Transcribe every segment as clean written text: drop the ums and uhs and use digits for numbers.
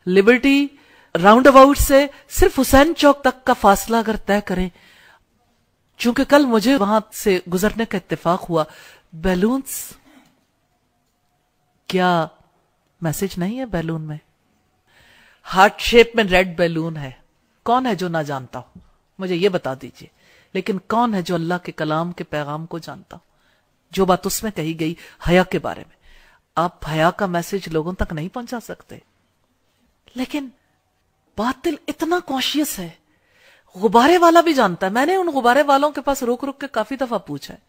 Liberty round about से सिर्फ हुसैन चौक तक का फासला अगर तय करें, चूंकि कल मुझे वहां से गुजरने का इत्तेफाक हुआ, बैलून्स, क्या मैसेज नहीं है बैलून में? हार्ट शेप में रेड बैलून है। कौन है जो ना जानता हो? मुझे ये बता दीजिए। लेकिन कौन है जो अल्लाह के कलाम के पैगाम को जानता हो? जो बात उसमें कही गई हया के बारे में, आप हया का मैसेज लोगों तक नहीं पहुंचा सकते। लेकिन बातिल इतना कॉन्शियस है, गुब्बारे वाला भी जानता है। मैंने उन गुब्बारे वालों के पास रुक रुक के काफी दफा पूछा है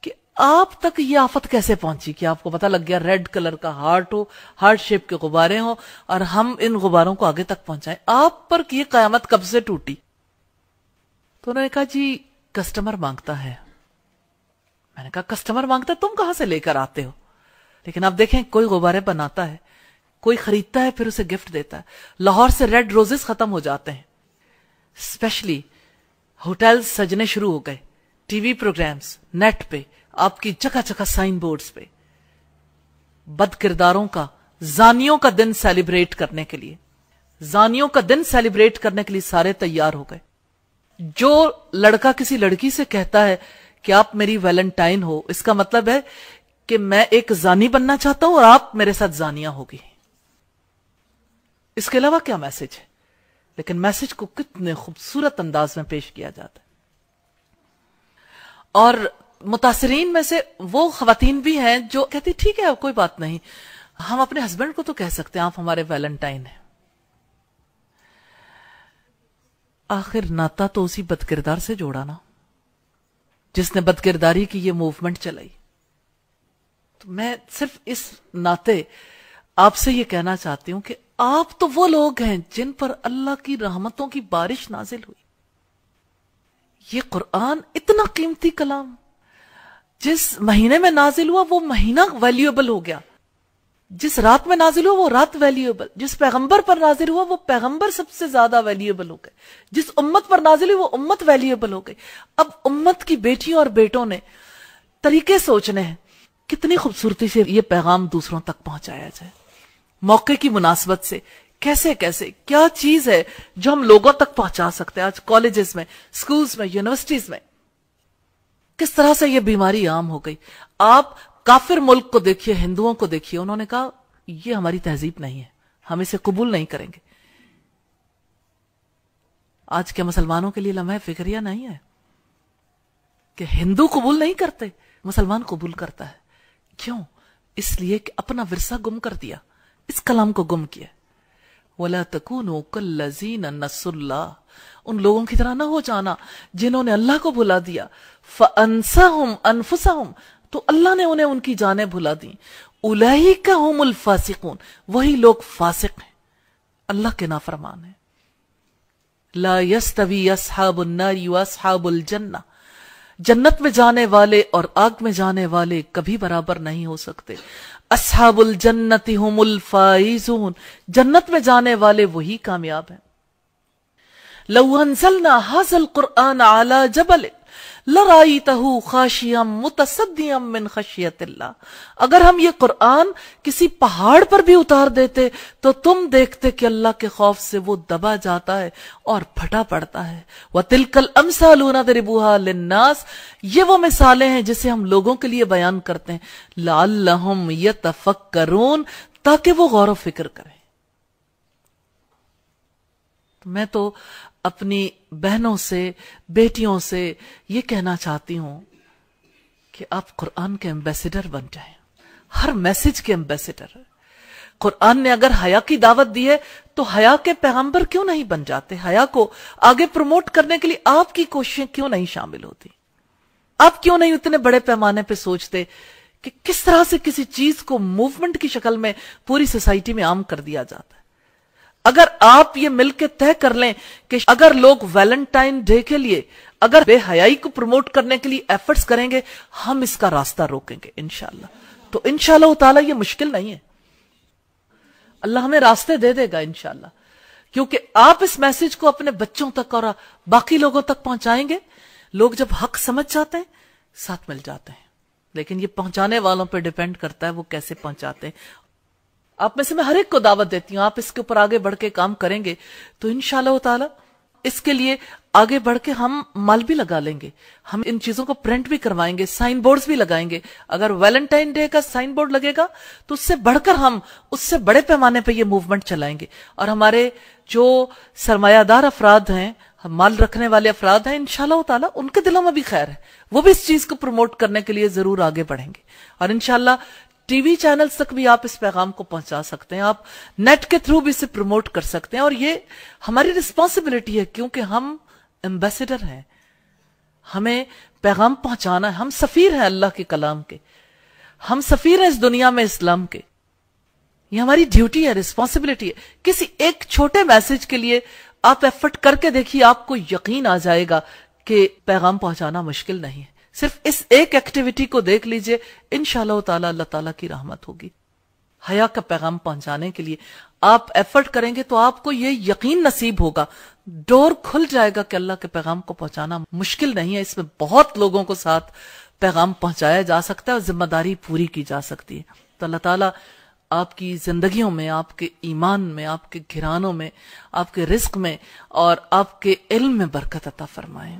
कि आप तक ये आफत कैसे पहुंची कि आपको पता लग गया रेड कलर का हार्ट हो, हार्ट शेप के गुब्बारे हो, और हम इन गुब्बारों को आगे तक पहुंचाएं। आप पर ये कयामत कब से टूटी? तो उन्होंने कहा जी कस्टमर मांगता है। मैंने कहा कस्टमर मांगता है, तुम कहां से लेकर आते हो? लेकिन आप देखें, कोई गुब्बारे बनाता है, कोई खरीदता है, फिर उसे गिफ्ट देता है। लाहौर से रेड रोजेस खत्म हो जाते हैं, स्पेशली होटल्स सजने शुरू हो गए, टीवी प्रोग्राम्स, नेट पे, आपकी जगह जगह साइन बोर्ड्स पे, बद किरदारों का, जानियों का दिन सेलिब्रेट करने के लिए, जानियों का दिन सेलिब्रेट करने के लिए सारे तैयार हो गए। जो लड़का किसी लड़की से कहता है कि आप मेरी वैलेंटाइन हो, इसका मतलब है कि मैं एक जानी बनना चाहता हूं और आप मेरे साथ जानिया होगी। इसके अलावा क्या मैसेज है? लेकिन मैसेज को कितने खूबसूरत अंदाज में पेश किया जाता है। और मुतासिरीन में से वो खवातीन भी हैं जो कहती ठीक है कोई बात नहीं, हम अपने हस्बैंड को तो कह सकते हैं आप हमारे वैलेंटाइन हैं। आखिर नाता तो उसी बदकिरदार से जोड़ा ना, जिसने बदकिरदारी की ये मूवमेंट चलाई। तो मैं सिर्फ इस नाते आपसे ये कहना चाहती हूं कि आप तो वो लोग हैं जिन पर अल्लाह की रहमतों की बारिश नाजिल हुई। ये कुरान इतना कीमती कलाम, जिस महीने में नाजिल हुआ वो महीना वैल्यूएबल हो गया, जिस रात में नाजिल हुआ वो रात वैल्यूएबल, जिस पैगंबर पर नाजिल हुआ वो पैगंबर सबसे ज्यादा वैल्यूएबल हो गए, जिस उम्मत पर नाजिल हुई वो उम्मत वैल्यूएबल हो गई। अब उम्मत की बेटियों और बेटों ने तरीके सोचने हैं कितनी खूबसूरती से ये पैगाम दूसरों तक पहुंचाया जाए, मौके की मुनासबत से कैसे कैसे क्या चीज है जो हम लोगों तक पहुंचा सकते हैं। आज कॉलेजेस में, स्कूल्स में, यूनिवर्सिटीज में किस तरह से ये बीमारी आम हो गई। आप काफिर मुल्क को देखिए, हिंदुओं को देखिए, उन्होंने कहा ये हमारी तहजीब नहीं है, हम इसे कबूल नहीं करेंगे। आज के मुसलमानों के लिए लम्हा फिक्रिया नहीं है कि हिंदू कबूल नहीं करते, मुसलमान कबूल करता है। क्यों? इसलिए कि अपना विरसा गुम कर दिया, इस कलाम को गुम किया। वला तकूनु कल्लज़ीना नस्सुल्लाह, उन लोगों की तरह ना हो जाना जिन्होंने अल्लाह को भुला दिया। फअन्साहुम अनफुसहुम, तो अल्लाह ने उन्हें उनकी जानें भुला दी। उलाइका हुमुल फासिकून, वही लोग फासिक हैं, अल्लाह के नाफरमान हैं। ला यस्तवी अस्हाबुन नारी व अस्हाबुल जन्नह, जन्नत में जाने वाले और आग में जाने वाले कभी बराबर नहीं हो सकते। अस्हाबुल जन्नति हुमुल फाइजून, जन्नत में जाने वाले वही कामयाब हैं। लौ अंज़लना हाज़ल कुरआन अला जबल लराइतहु खाशियम मुतसद्दियम मिन खशियतिल्लाह, अगर हम ये कुरआन किसी पहाड़ पर भी उतार देते तो तुम देखते कि अल्लाह के खौफ से वो दबा जाता है और फटा पड़ता है। व तिलकल अमसालु नदरिबुहा लिन्नास, ये वो मिसालें हैं जिसे हम लोगों के लिए बयान करते हैं। लअल्लहुम यतफक्करून, ताकि वो गौर व फिक्र करें। मैं तो अपनी बहनों से, बेटियों से ये कहना चाहती हूं कि आप कुरान के एम्बेसडर बन जाएं, हर मैसेज के एम्बेसडर। कुरान ने अगर हया की दावत दी है तो हया के पैगंबर क्यों नहीं बन जाते? हया को आगे प्रमोट करने के लिए आपकी कोशिशें क्यों नहीं शामिल होती? आप क्यों नहीं इतने बड़े पैमाने पे सोचते कि किस तरह से किसी चीज को मूवमेंट की शक्ल में पूरी सोसाइटी में आम कर दिया जाता है? अगर आप ये मिलकर तय कर लें कि अगर लोग वैलेंटाइन डे के लिए अगर बेहयाई को प्रमोट करने के लिए एफर्ट्स करेंगे, हम इसका रास्ता रोकेंगे इंशाअल्लाह। तो इंशाअल्लाह ताला ये मुश्किल नहीं है, अल्लाह हमें रास्ते दे देगा इंशाअल्लाह, क्योंकि आप इस मैसेज को अपने बच्चों तक और बाकी लोगों तक पहुंचाएंगे। लोग जब हक समझ जाते हैं साथ मिल जाते हैं, लेकिन ये पहुंचाने वालों पर डिपेंड करता है वो कैसे पहुंचाते हैं। आप में से मैं हर एक को दावत देती हूँ, आप इसके ऊपर आगे बढ़ के काम करेंगे तो इंशाअल्लाह ताला इसके लिए आगे बढ़ के हम माल भी लगा लेंगे, हम इन चीजों को प्रिंट भी करवाएंगे, साइन बोर्ड्स भी लगाएंगे। अगर वैलेंटाइन डे का साइन बोर्ड लगेगा तो उससे बढ़कर हम उससे बड़े पैमाने पे ये मूवमेंट चलाएंगे। और हमारे जो सरमायादार अफराद हैं, माल रखने वाले अफराद हैं, इंशाअल्लाह ताला उनके दिलों में भी खैर है, वो भी इस चीज को प्रमोट करने के लिए जरूर आगे बढ़ेंगे। और इंशाअल्लाह टीवी चैनल्स तक भी आप इस पैगाम को पहुंचा सकते हैं, आप नेट के थ्रू भी इसे प्रमोट कर सकते हैं। और ये हमारी रिस्पॉन्सिबिलिटी है, क्योंकि हम एम्बेसडर हैं, हमें पैगाम पहुंचाना है। हम सफीर हैं अल्लाह के कलाम के, हम सफीर हैं इस दुनिया में इस्लाम के। ये हमारी ड्यूटी है, रिस्पॉन्सिबिलिटी है। किसी एक छोटे मैसेज के लिए आप एफर्ट करके देखिए, आपको यकीन आ जाएगा कि पैगाम पहुंचाना मुश्किल नहीं है। सिर्फ इस एक एक्टिविटी को देख लीजिए, इंशाअल्लाह ताला अल्लाह ताला की रहमत होगी। हया का पैगाम पहुंचाने के लिए आप एफर्ट करेंगे तो आपको ये यकीन नसीब होगा, डोर खुल जाएगा कि अल्लाह के पैगाम को पहुंचाना मुश्किल नहीं है। इसमें बहुत लोगों को साथ पैगाम पहुंचाया जा सकता है और जिम्मेदारी पूरी की जा सकती है। तो अल्लाह ताला आपकी जिंदगियों में, आपके ईमान में, आपके घरानों में, आपके रिस्क में और आपके इल्म में बरकत अता फरमाए।